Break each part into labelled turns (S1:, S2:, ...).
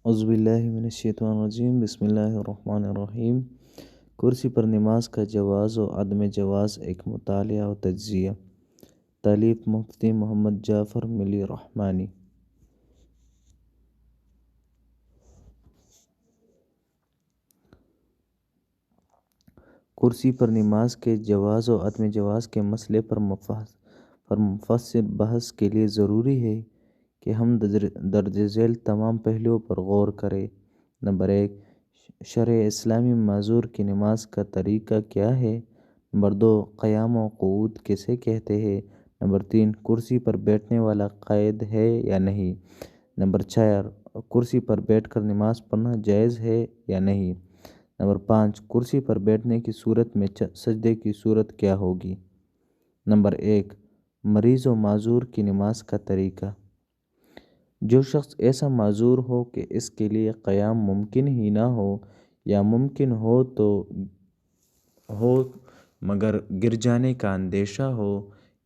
S1: اعوذ باللہ من الشیطان الرجیم، بسم اللہ الرحمن الرحیم۔ کرسی پر نماز کا جواز و عدم جواز، ایک مطالعہ و تجزیہ۔ تالیف مفتی محمد جعفر ملی رحمانی۔ کرسی پر نماز کے جواز و عدم جواز کے مسئلے پر مفصل بحث کے لیے ضروری ہے کہ ہم درج ذیل تمام پہلوؤں پر غور کریں۔ نمبر 1، شرع اسلامی معذور کی نماز کا طریقہ کیا ہے؟ نمبر 2، قیام و قعود کسے کہتے ہیں؟ نمبر 3، کرسی پر بیٹھنے والا قید ہے یا نہیں؟ نمبر 4، کرسی پر بیٹھ کر نماز پڑھنا جائز ہے یا نہیں؟ نمبر 5، کرسی پر بیٹھنے کی صورت میں سجدے کی صورت کیا ہوگی؟ نمبر 1، مریض و معذور کی نماز کا طریقہ۔ جو شخص ایسا معذور ہو کہ اس کے لیے قیام ممکن ہی نہ ہو، یا ممکن ہو تو مگر گر جانے کا اندیشہ ہو،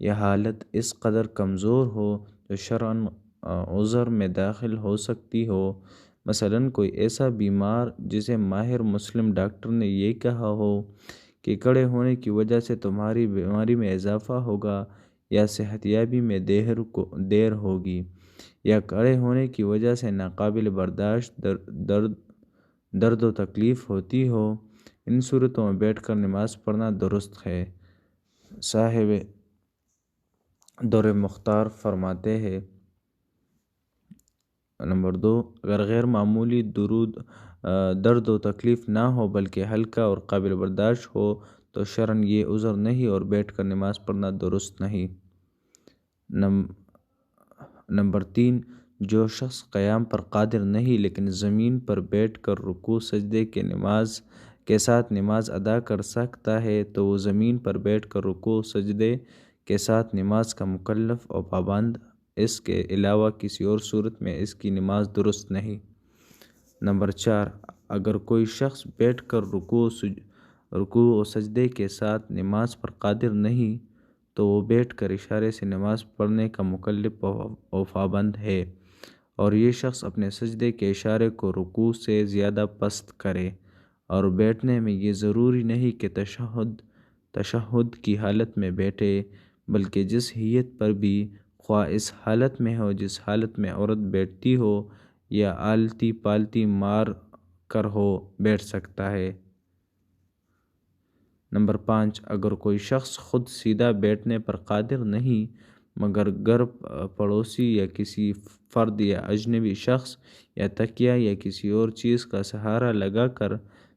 S1: یا حالت اس قدر کمزور ہو جو شرعاً عذر میں داخل ہو سکتی ہو، مثلاً کوئی ایسا بیمار جسے ماہر مسلم ڈاکٹر نے یہ کہا ہو کہ کھڑے ہونے کی وجہ سے تمہاری بیماری میں اضافہ ہوگا یا صحت یابی میں دیر ہوگی، یا کھڑے ہونے کی وجہ سے ناقابل برداشت درد و تکلیف ہوتی ہو، ان صورتوں میں بیٹھ کر نماز پڑھنا درست ہے۔ صاحب دور مختار فرماتے ہیں۔ نمبر 2، اگر غیر معمولی درد و تکلیف نہ ہو بلکہ ہلکا اور قابل برداشت ہو تو شرعاً یہ عذر نہیں اور بیٹھ کر نماز پڑھنا درست نہیں۔ نمبر 3، جو شخص قیام پر قادر نہیں لیکن زمین پر بیٹھ کر رکوع سجدے کے ساتھ نماز ادا کر سکتا ہے تو وہ زمین پر بیٹھ کر رکوع سجدے کے ساتھ نماز کا مکلف و پابند، اس کے علاوہ کسی اور صورت میں اس کی نماز درست نہیں۔ نمبر 4، اگر کوئی شخص بیٹھ کر رکوع و سجدے کے ساتھ نماز پر قادر نہیں تو وہ بیٹھ کر اشارے سے نماز پڑھنے کا مکلف و پابند ہے، اور یہ شخص اپنے سجدے کے اشارے کو رکوع سے زیادہ پست کرے، اور بیٹھنے میں یہ ضروری نہیں کہ تشہد کی حالت میں بیٹھے، بلکہ جس ہیئت پر بھی خواہ اس حالت میں ہو جس حالت میں عورت بیٹھتی ہو یا آلتی پالتی مار کر ہو، بیٹھ سکتا ہے۔ نمبر 5، اگر کوئی شخص خود سیدھا بیٹھنے پر قادر نہیں مگر گھر پڑوسی یا کسی فرد یا اجنبی شخص یا تکیہ یا کسی اور چیز کا سہارا لگا کر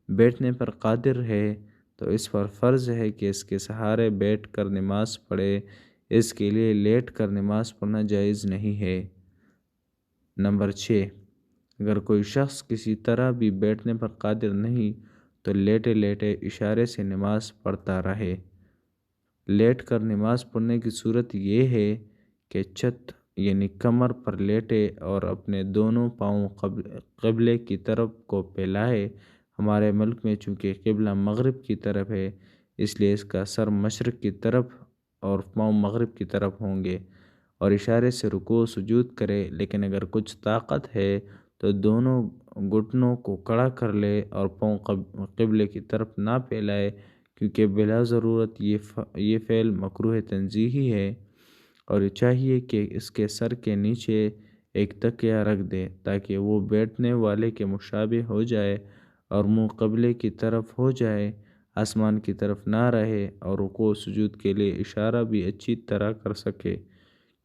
S1: بیٹھنے پر قادر ہے تو اس پر فرض ہے کہ اس کے سہارے بیٹھ کر نماز پڑھے، اس کے لیے لیٹ کر نماز پڑھنا جائز نہیں ہے۔ نمبر 6، اگر کوئی شخص کسی طرح بھی بیٹھنے پر قادر نہیں تو لیٹے لیٹے اشارے سے نماز پڑھتا رہے۔ لیٹ کر نماز پڑھنے کی صورت یہ ہے کہ چھت یعنی کمر پر لیٹے اور اپنے دونوں پاؤں قبلے کی طرف کو پھیلائے۔ ہمارے ملک میں چونکہ قبلہ مغرب کی طرف ہے، اس لیے اس کا سر مشرق کی طرف اور پاؤں مغرب کی طرف ہوں گے، اور اشارے سے رکوع و سجود کرے، لیکن اگر کچھ طاقت ہے تو دونوں گھٹنوں کو کھڑا کر لے اور پاؤں قبلے کی طرف نہ پھیلائے، کیونکہ بلا ضرورت یہ فعل مکروہ تنزیہی ہے، اور چاہیے کہ اس کے سر کے نیچے ایک تکیہ رکھ دے تاکہ وہ بیٹھنے والے کے مشابہ ہو جائے اور منہ قبلے کی طرف ہو جائے، آسمان کی طرف نہ رہے، اور رکوع و سجود کے لیے اشارہ بھی اچھی طرح کر سکے،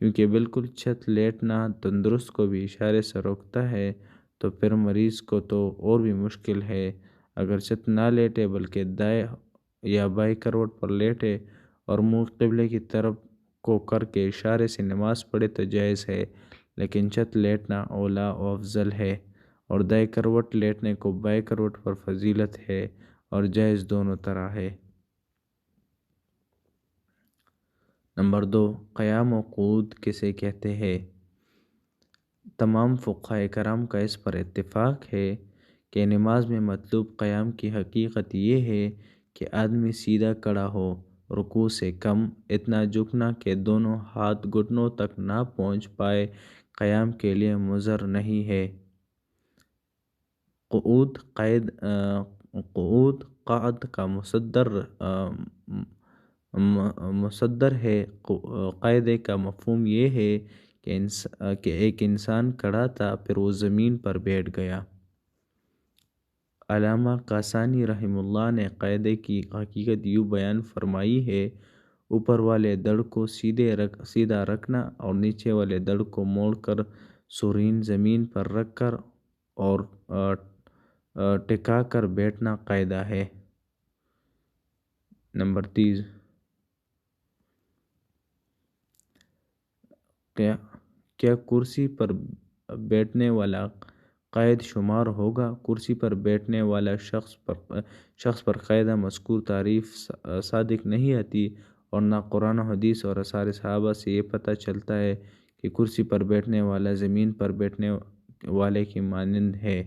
S1: کیونکہ بالکل چھت لیٹنا تندرست کو بھی اشارے سے روکتا ہے، تو پھر مریض کو تو اور بھی مشکل ہے۔ اگر چھت نہ لیٹے بلکہ دائیں یا بائیں کروٹ پر لیٹے اور منہ قبلے کی طرف کو کر کے اشارے سے نماز پڑھے تو جائز ہے، لیکن چھت لیٹنا اولیٰ و افضل ہے، اور دائیں کروٹ لیٹنے کو بائیں کروٹ پر فضیلت ہے، اور جائز دونوں طرح ہے۔ نمبر 2، قیام و قعود کسے کہتے ہیں؟ تمام فقہائے کرام کا اس پر اتفاق ہے کہ نماز میں مطلوب قیام کی حقیقت یہ ہے کہ آدمی سیدھا کھڑا ہو، رکوع سے کم اتنا جھکنا کہ دونوں ہاتھ گھٹنوں تک نہ پہنچ پائے، قیام کے لیے مضر نہیں ہے۔ قعود قعد کا مصدر ہے۔ قاعدے کا مفہوم یہ ہے کہ ایک انسان کھڑا تھا پھر وہ زمین پر بیٹھ گیا۔ علامہ کاسانی رحمہ اللہ نے قاعدے کی حقیقت یوں بیان فرمائی ہے: اوپر والے دڑ کو سیدھا رکھنا اور نیچے والے دڑ کو موڑ کر سرین زمین پر رکھ کر اور ٹکا کر بیٹھنا قاعدہ ہے۔ نمبر 30، کیا کرسی پر بیٹھنے والا قائد شمار ہوگا؟ کرسی پر بیٹھنے والا شخص پر قاعدہ مذکور تعریف صادق نہیں آتی، اور نہ قرآن و حدیث اور آثار صحابہ سے یہ پتہ چلتا ہے کہ کرسی پر بیٹھنے والا زمین پر بیٹھنے والے کی مانند ہے۔